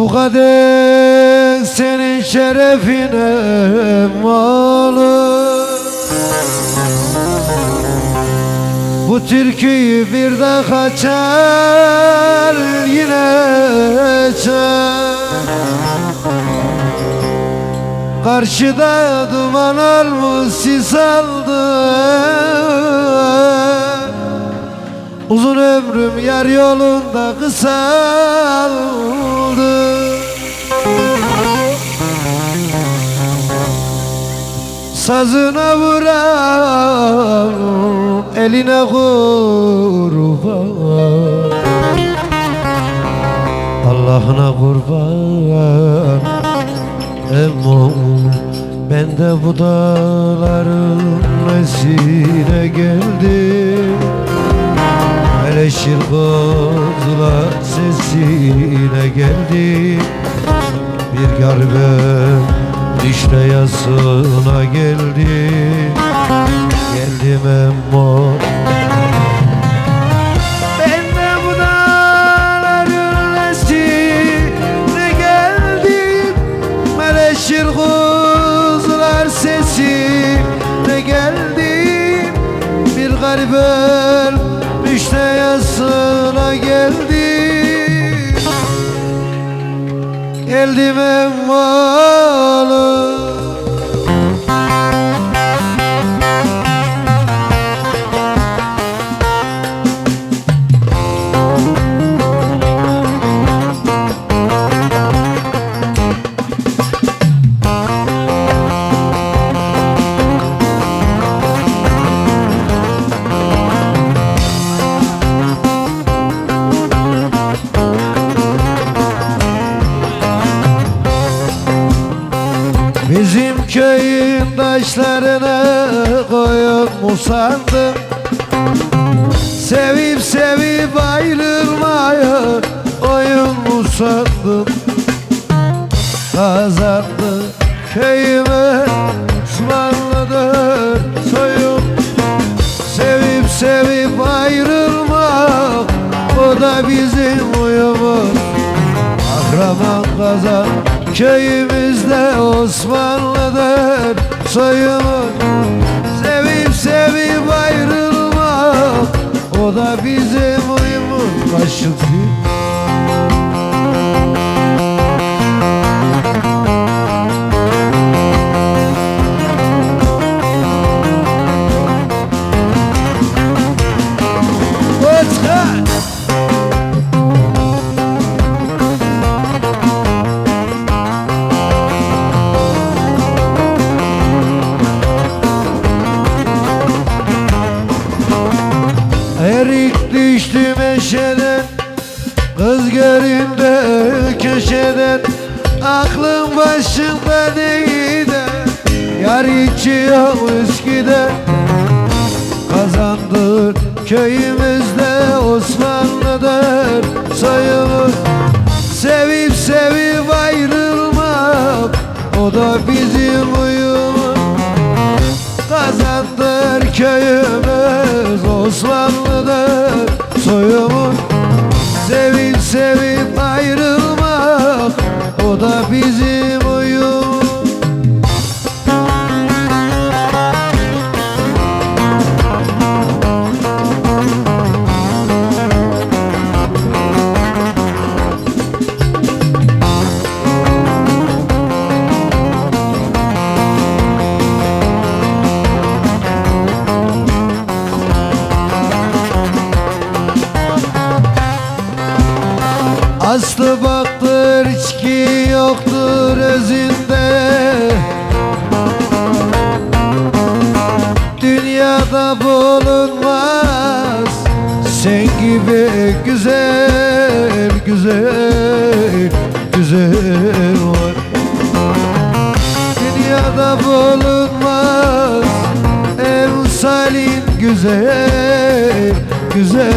Bu kadeh senin şerefine malı. Bu türküyü bir de kaçar yine çal. Karşıda duman olmuş sis aldı. Uzun ömrüm yar yolunda kısaldı. Sazına vuran eline kurban, Allah'ına kurban. Emom ben de bu dağların esine geldim. Meleşir kozlar sesine geldim. Bir garbem işte yasına geldim. Geldim emom. Ben de bu dağların esine geldim. Meleşir kozlar sesine geldim. Bir garbem işte yasına geldim. Geldim emmalı. Bizim köyün taşlarına koyun mu sandım? Sevip sevip ayrılmaya oyun mu sandım? Kazandı köyüme Osmanlı'dır soyum. Sevip sevip ayrılmak, o da bizim uyumuz. Kahraman kazan köyümüzde Osmanlı'dır soyumuz. Sevip sevip ayrılmak, o da bizim uyumuz. Kaşık erik düştü meşeden, kız göründe köşeden. Aklım başımda değil de yar içiyor üsküden. Kazandır köyümüzde Osmanlı'dır soyumuz. Sevip sevip ayrılmak, o da bizim uyumuz. Kazandır köyümüz Osmanlı'dır soyumuz. Sevip sevip ayrılmak, o da bizim uyumuz. Aslı baktır içki yoktur özünde. Dünyada bulunmaz sen gibi güzel, güzel, güzel var. Dünyada bulunmaz emsalin güzel, güzel